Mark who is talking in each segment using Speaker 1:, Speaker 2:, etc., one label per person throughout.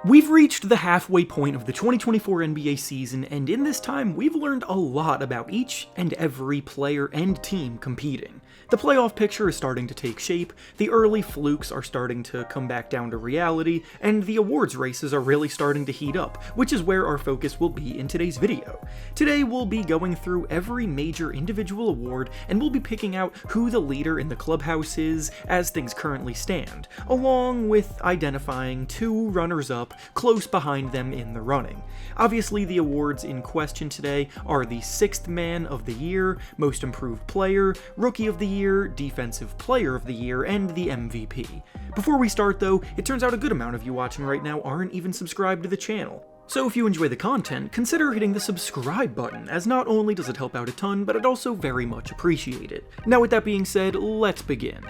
Speaker 1: We've reached the halfway point of the 2024 NBA season, and in this time, we've learned a lot about each and every player and team competing. The playoff picture is starting to take shape, the early flukes are starting to come back down to reality, and the awards races are really starting to heat up, which is where our focus will be in today's video. Today we'll be going through every major individual award, and we'll be picking out who the leader in the clubhouse is as things currently stand, along with identifying two runners-up close behind them in the running. Obviously, the awards in question today are the 6th Man of the Year, Most Improved Player, Rookie of the Year, Defensive Player of the Year, and the MVP. Before we start though, it turns out a good amount of you watching right now aren't even subscribed to the channel. So if you enjoy the content, consider hitting the subscribe button, as not only does it help out a ton, but I'd also very much appreciate it. Now with that being said, let's begin.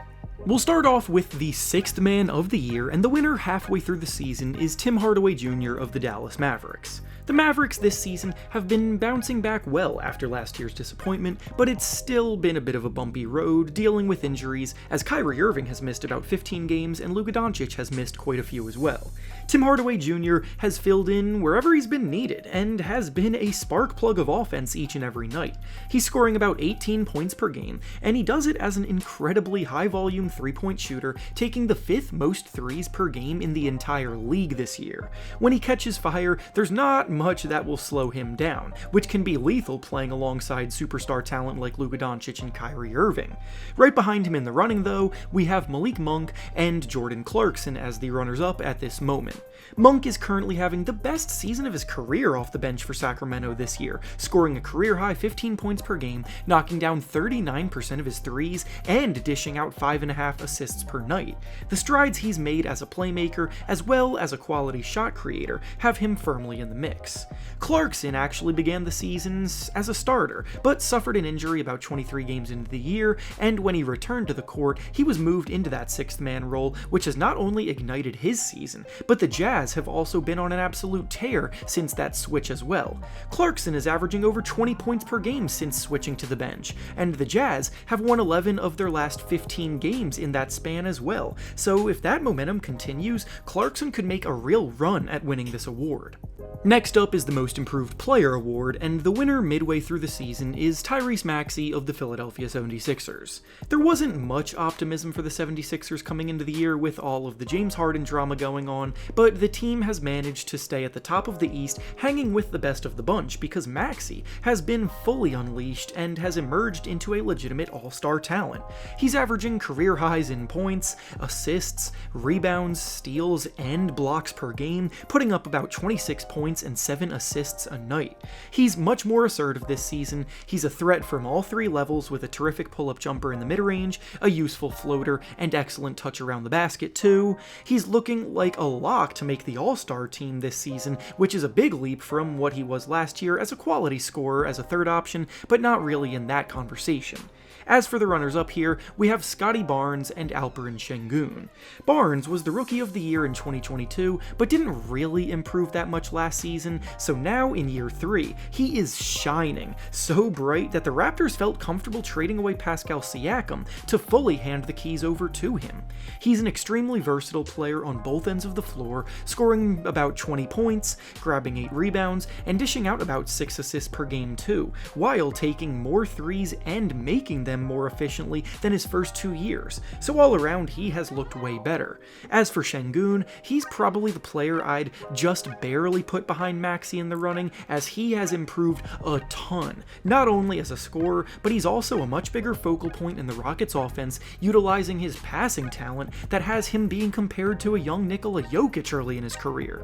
Speaker 1: We'll start off with the 6th Man of the Year, and the winner halfway through the season is Tim Hardaway Jr. of the Dallas Mavericks. The Mavericks this season have been bouncing back well after last year's disappointment, but it's still been a bit of a bumpy road, dealing with injuries, as Kyrie Irving has missed about 15 games and Luka Doncic has missed quite a few as well. Tim Hardaway Jr. has filled in wherever he's been needed, and has been a spark plug of offense each and every night. He's scoring about 18 points per game, and he does it as an incredibly high-volume three-point shooter, taking the 5th most threes per game in the entire league this year. When he catches fire, there's not much that will slow him down, which can be lethal playing alongside superstar talent like Luka Doncic and Kyrie Irving. Right behind him in the running though, we have Malik Monk and Jordan Clarkson as the runners-up at this moment. Monk is currently having the best season of his career off the bench for Sacramento this year, scoring a career-high 15 points per game, knocking down 39% of his threes, and dishing out 5.5 assists per night. The strides he's made as a playmaker, as well as a quality shot creator, have him firmly in the mix. Clarkson actually began the seasons as a starter, but suffered an injury about 23 games into the year, and when he returned to the court, he was moved into that 6th man role, which has not only ignited his season, but the Jazz have also been on an absolute tear since that switch as well. Clarkson is averaging over 20 points per game since switching to the bench, and the Jazz have won 11 of their last 15 games in that span as well, so if that momentum continues, Clarkson could make a real run at winning this award. Next up is the Most Improved Player award, and the winner midway through the season is Tyrese Maxey of the Philadelphia 76ers. There wasn't much optimism for the 76ers coming into the year with all of the James Harden drama going on, but the team has managed to stay at the top of the East, hanging with the best of the bunch because Maxey has been fully unleashed and has emerged into a legitimate all-star talent. He's averaging career highs in points, assists, rebounds, steals, and blocks per game, putting up about 26 points and 7 assists a night. He's much more assertive this season. He's a threat from all 3 levels with a terrific pull-up jumper in the mid-range, a useful floater, and excellent touch around the basket too. He's looking like a lock to make the All-Star team this season, which is a big leap from what he was last year as a quality scorer as a third option, but not really in that conversation. As for the runners-up here, we have Scotty Barnes and Alperen Sengun. Barnes was the Rookie of the Year in 2022, but didn't really improve that much last season, so now in year 3, he is shining, so bright that the Raptors felt comfortable trading away Pascal Siakam to fully hand the keys over to him. He's an extremely versatile player on both ends of the floor, scoring about 20 points, grabbing 8 rebounds, and dishing out about 6 assists per game too, while taking more threes and making them more efficiently than his first 2 years, so all around he has looked way better. As for Sengun, he's probably the player I'd just barely put behind Maxey in the running, as he has improved a ton, not only as a scorer, but he's also a much bigger focal point in the Rockets offense, utilizing his passing talent that has him being compared to a young Nikola Jokic early in his career.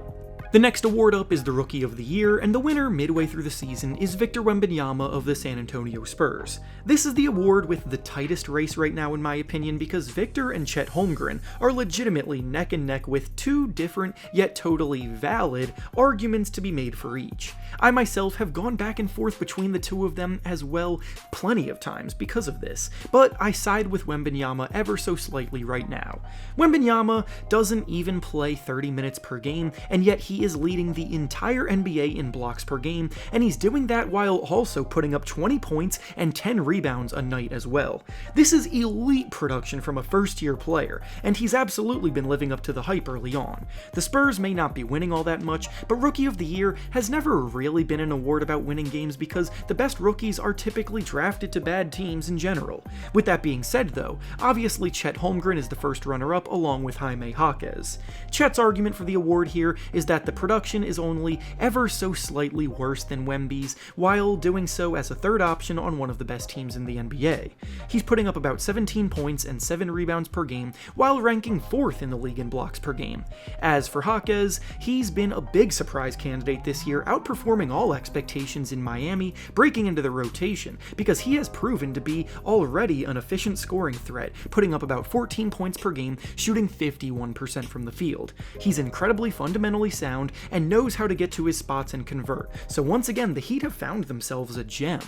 Speaker 1: The next award up is the Rookie of the Year, and the winner midway through the season is Victor Wembanyama of the San Antonio Spurs. This is the award with the tightest race right now in my opinion, because Victor and Chet Holmgren are legitimately neck and neck with 2 different yet totally valid arguments to be made for each. I myself have gone back and forth between the 2 of them as well plenty of times because of this, but I side with Wembanyama ever so slightly right now. Wembanyama doesn't even play 30 minutes per game, and yet he he is leading the entire NBA in blocks per game, and he's doing that while also putting up 20 points and 10 rebounds a night as well. This is elite production from a first-year player, and he's absolutely been living up to the hype early on. The Spurs may not be winning all that much, but Rookie of the Year has never really been an award about winning games because the best rookies are typically drafted to bad teams in general. With that being said though, obviously Chet Holmgren is the first runner-up along with Jaime Jaquez. Chet's argument for the award here is that the production is only ever so slightly worse than Wemby's, while doing so as a third option on one of the best teams in the NBA. He's putting up about 17 points and 7 rebounds per game, while ranking 4th in the league in blocks per game. As for Jaquez, he's been a big surprise candidate this year, outperforming all expectations in Miami, breaking into the rotation, because he has proven to be already an efficient scoring threat, putting up about 14 points per game, shooting 51% from the field. He's incredibly fundamentally sound and knows how to get to his spots and convert, so once again the Heat have found themselves a gem.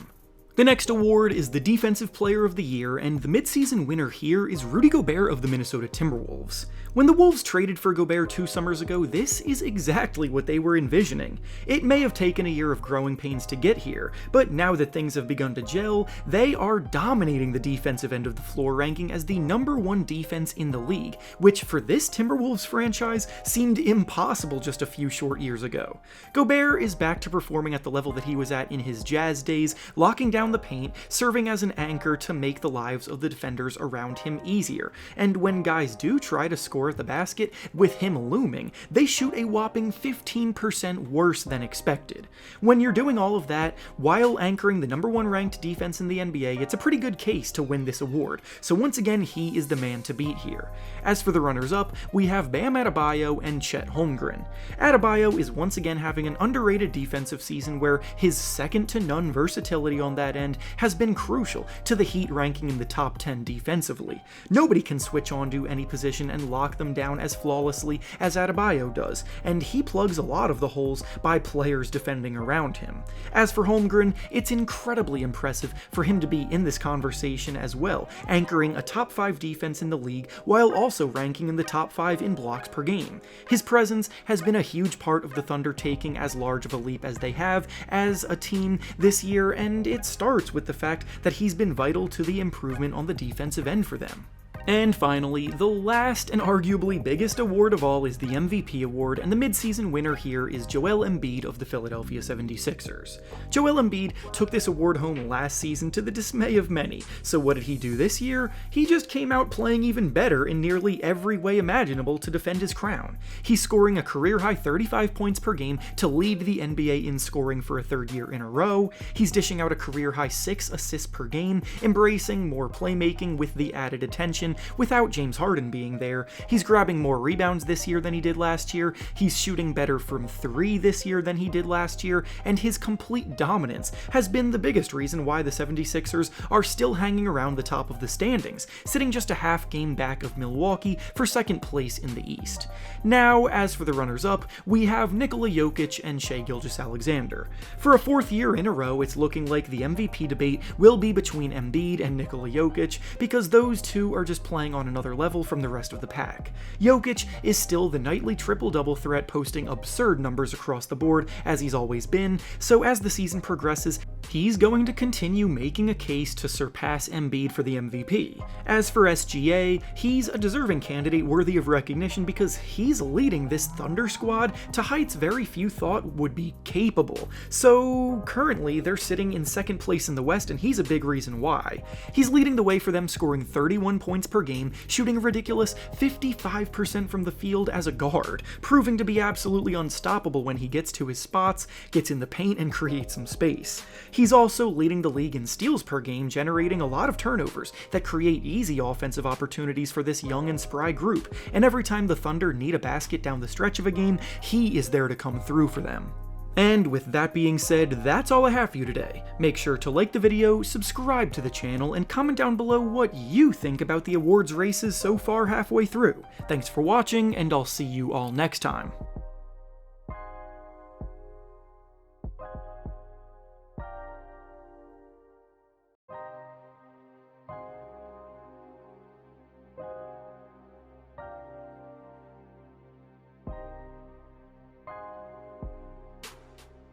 Speaker 1: The next award is the Defensive Player of the Year, and the midseason winner here is Rudy Gobert of the Minnesota Timberwolves. When the Wolves traded for Gobert 2 summers ago, this is exactly what they were envisioning. It may have taken a year of growing pains to get here, but now that things have begun to gel, they are dominating the defensive end of the floor, ranking as the #1 defense in the league, which for this Timberwolves franchise seemed impossible just a few short years ago. Gobert is back to performing at the level that he was at in his Jazz days, locking down the paint, serving as an anchor to make the lives of the defenders around him easier, and when guys do try to score at the basket with him looming, they shoot a whopping 15% worse than expected. When you're doing all of that while anchoring the #1 ranked defense in the NBA, it's a pretty good case to win this award, so once again he is the man to beat here. As for the runners-up, we have Bam Adebayo and Chet Holmgren. Adebayo is once again having an underrated defensive season where his second-to-none versatility on that end has been crucial to the Heat ranking in the top 10 defensively. Nobody can switch onto any position and lock them down as flawlessly as Adebayo does, and he plugs a lot of the holes by players defending around him. As for Holmgren, it's incredibly impressive for him to be in this conversation as well, anchoring a top 5 defense in the league while also ranking in the top 5 in blocks per game. His presence has been a huge part of the Thunder taking as large of a leap as they have as a team this year, and it starts with the fact that he's been vital to the improvement on the defensive end for them. And finally, the last and arguably biggest award of all is the MVP award, and the midseason winner here is Joel Embiid of the Philadelphia 76ers. Joel Embiid took this award home last season to the dismay of many, so what did he do this year? He just came out playing even better in nearly every way imaginable to defend his crown. He's scoring a career-high 35 points per game to lead the NBA in scoring for a 3rd year in a row. He's dishing out a career-high 6 assists per game, embracing more playmaking with the added attention without James Harden being there. He's grabbing more rebounds this year than he did last year, he's shooting better from 3 this year than he did last year, and his complete dominance has been the biggest reason why the 76ers are still hanging around the top of the standings, sitting just a half game back of Milwaukee for 2nd place in the East. Now, as for the runners-up, we have Nikola Jokic and Shai Gilgeous-Alexander. For a 4th year in a row, it's looking like the MVP debate will be between Embiid and Nikola Jokic, because those two are just playing on another level from the rest of the pack. Jokic is still the nightly triple-double threat, posting absurd numbers across the board as he's always been, so as the season progresses, he's going to continue making a case to surpass Embiid for the MVP. As for SGA, he's a deserving candidate worthy of recognition because he's leading this Thunder squad to heights very few thought would be capable, so currently they're sitting in 2nd place in the West, and he's a big reason why. He's leading the way for them, scoring 31 points per game, shooting a ridiculous 55% from the field as a guard, proving to be absolutely unstoppable when he gets to his spots, gets in the paint, and creates some space. He's also leading the league in steals per game, generating a lot of turnovers that create easy offensive opportunities for this young and spry group, and every time the Thunder need a basket down the stretch of a game, he is there to come through for them. And with that being said, that's all I have for you today. Make sure to like the video, subscribe to the channel, and comment down below what you think about the awards races so far halfway through. Thanks for watching, and I'll see you all next time.